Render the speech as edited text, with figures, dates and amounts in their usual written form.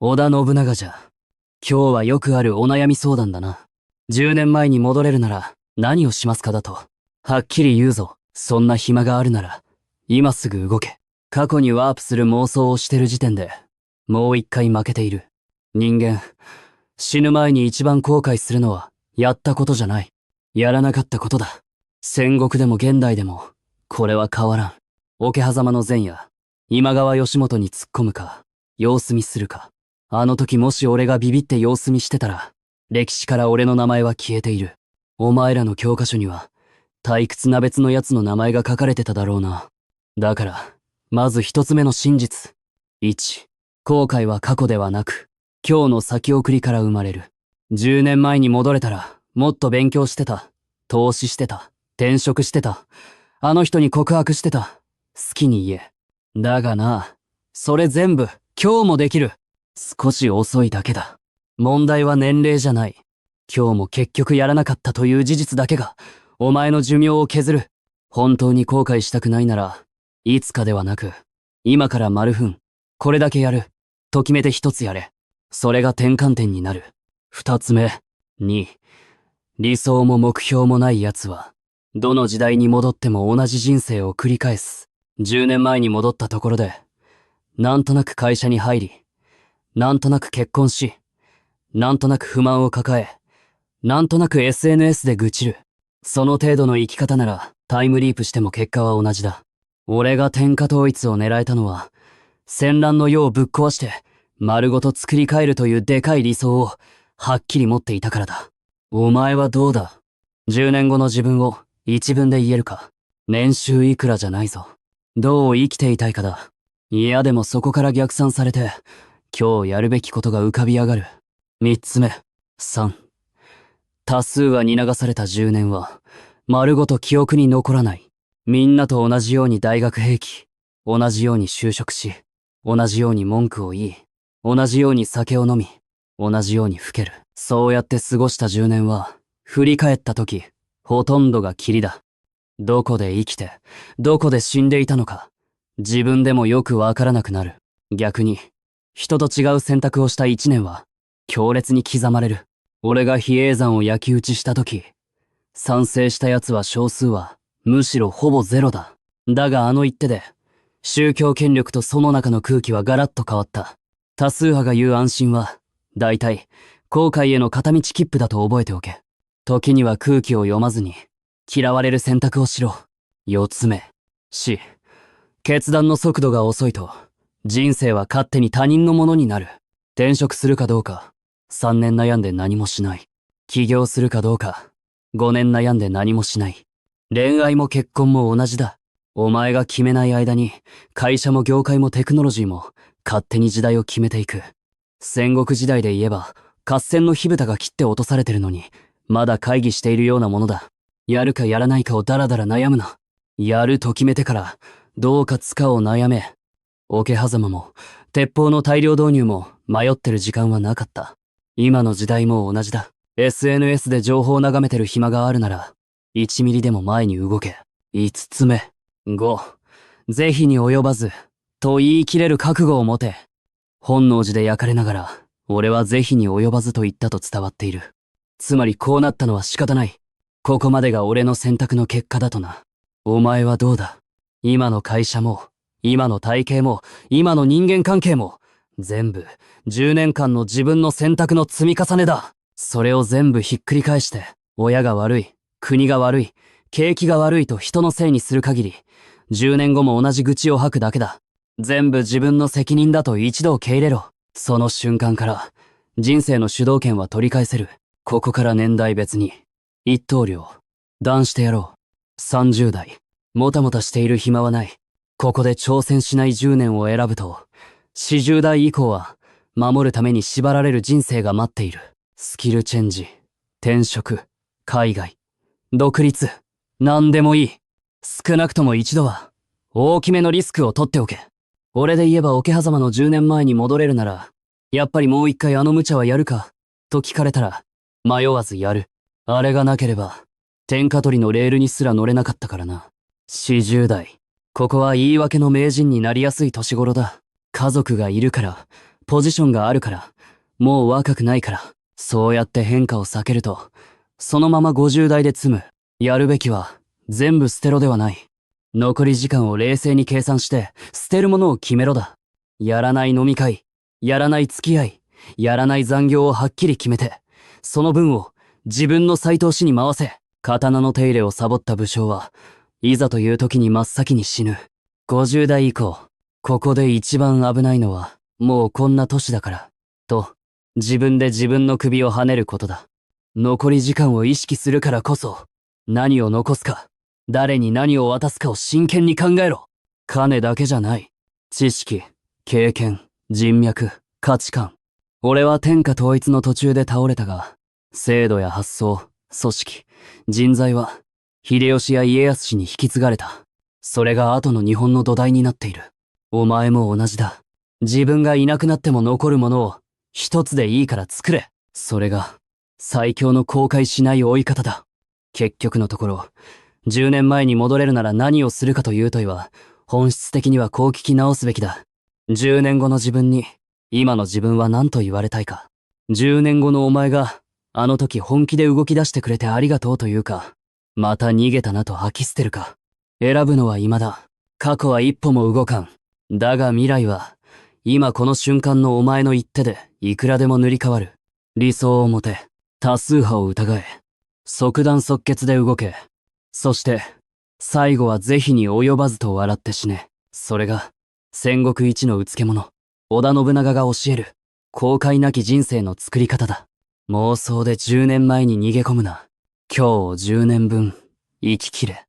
織田信長じゃ。今日はよくあるお悩み相談だな。10年前に戻れるなら何をしますかだと。はっきり言うぞ。そんな暇があるなら、今すぐ動け。過去にワープする妄想をしてる時点で、もう一回負けている。人間、死ぬ前に一番後悔するのは、やったことじゃない。やらなかったことだ。戦国でも現代でも、これは変わらん。桶狭間の前夜、今川義元に突っ込むか、様子見するか。あの時もし俺がビビって様子見してたら、歴史から俺の名前は消えている。お前らの教科書には、退屈な別の奴の名前が書かれてただろうな。だから、まず一つ目の真実。1、後悔は過去ではなく、今日の先送りから生まれる。10年前に戻れたら、もっと勉強してた。投資してた。転職してた。あの人に告白してた。好きに言え。だがな、それ全部、今日もできる。少し遅いだけだ。問題は年齢じゃない。今日も結局やらなかったという事実だけが、お前の寿命を削る。本当に後悔したくないなら、いつかではなく、今から丸分、これだけやる。と決めて一つやれ。それが転換点になる。二つ目、2、理想も目標もない奴は、どの時代に戻っても同じ人生を繰り返す。10年前に戻ったところで、なんとなく会社に入り、なんとなく結婚し、なんとなく不満を抱え、なんとなく SNS で愚痴る。その程度の生き方ならタイムリープしても結果は同じだ。俺が天下統一を狙えたのは、戦乱の世をぶっ壊して、丸ごと作り変えるというでかい理想を、はっきり持っていたからだ。お前はどうだ？ 10 年後の自分を一文で言えるか？年収いくらじゃないぞ。どう生きていたいかだ。いやでもそこから逆算されて、今日やるべきことが浮かび上がる。3つ目。3。多数はに流された10年は、丸ごと記憶に残らない。みんなと同じように大学兵器、同じように就職し、同じように文句を言い、同じように酒を飲み、同じように老ける。そうやって過ごした10年は、振り返った時、ほとんどが霧だ。どこで生きて、どこで死んでいたのか、自分でもよくわからなくなる。逆に、人と違う選択をした1年は、強烈に刻まれる。俺が比叡山を焼き討ちした時、賛成した奴は少数は、むしろほぼゼロだ。だがあの一手で、宗教権力とその中の空気はガラッと変わった。多数派が言う安心は、大体、後悔への片道切符だと覚えておけ。時には空気を読まずに、嫌われる選択をしろ。4つ目。死。決断の速度が遅いと、人生は勝手に他人のものになる。転職するかどうか、3年悩んで何もしない。起業するかどうか、5年悩んで何もしない。恋愛も結婚も同じだ。お前が決めない間に、会社も業界もテクノロジーも、勝手に時代を決めていく。戦国時代で言えば、合戦の火蓋が切って落とされてるのに、まだ会議しているようなものだ。やるかやらないかをダラダラ悩むな。やると決めてから、どう勝つかを悩め。桶狭間も、鉄砲の大量導入も、迷ってる時間はなかった。今の時代も同じだ。SNS で情報を眺めてる暇があるなら、1ミリでも前に動け。5つ目。5、是非に及ばず、と言い切れる覚悟を持て。本能寺で焼かれながら、俺は是非に及ばずと言ったと伝わっている。つまりこうなったのは仕方ない。ここまでが俺の選択の結果だとな。お前はどうだ？今の会社も、今の体型も、今の人間関係も、全部、10年間の自分の選択の積み重ねだ。それを全部ひっくり返して、親が悪い、国が悪い、景気が悪いと人のせいにする限り、10年後も同じ愚痴を吐くだけだ。全部自分の責任だと一度受け入れろ。その瞬間から、人生の主導権は取り返せる。ここから年代別に。一刀両。断してやろう。30代。もたもたしている暇はない。ここで挑戦しない10年を選ぶと、40代以降は、守るために縛られる人生が待っている。スキルチェンジ。転職。海外。独立。何でもいい。少なくとも一度は、大きめのリスクを取っておけ。俺で言えば桶狭間の10年前に戻れるなら、やっぱりもう一回あの無茶はやるか、と聞かれたら、迷わずやる。あれがなければ、天下取りのレールにすら乗れなかったからな。40代。ここは言い訳の名人になりやすい年頃だ。家族がいるから、ポジションがあるから、もう若くないから、そうやって変化を避けると、そのまま50代で積む。やるべきは、全部捨てろではない。残り時間を冷静に計算して、捨てるものを決めろだ。やらない飲み会、やらない付き合い、やらない残業をはっきり決めて、その分を自分の再投資に回せ。刀の手入れをサボった武将は、いざという時に真っ先に死ぬ。50代以降、ここで一番危ないのは、もうこんな年だから、と、自分で自分の首をはねることだ。残り時間を意識するからこそ、何を残すか、誰に何を渡すかを真剣に考えろ。金だけじゃない。知識、経験、人脈、価値観。俺は天下統一の途中で倒れたが、制度や発想、組織、人材は、秀吉や家康氏に引き継がれた。それが後の日本の土台になっている。お前も同じだ。自分がいなくなっても残るものを、一つでいいから作れ。それが、最強の後悔しない追い方だ。結局のところ、10年前に戻れるなら何をするかという問いは、本質的にはこう聞き直すべきだ。10年後の自分に、今の自分は何と言われたいか。10年後のお前が、あの時本気で動き出してくれてありがとうというか、また逃げたなと吐き捨てるか。選ぶのは未だ。過去は一歩も動かん。だが未来は、今この瞬間のお前の一手で、いくらでも塗り替わる。理想を持て。多数派を疑え。即断即決で動け。そして、最後は是非に及ばずと笑って死ね。それが、戦国一のうつけ者、織田信長が教える、後悔なき人生の作り方だ。妄想で10年前に逃げ込むな。今日を10年分、生き切れ。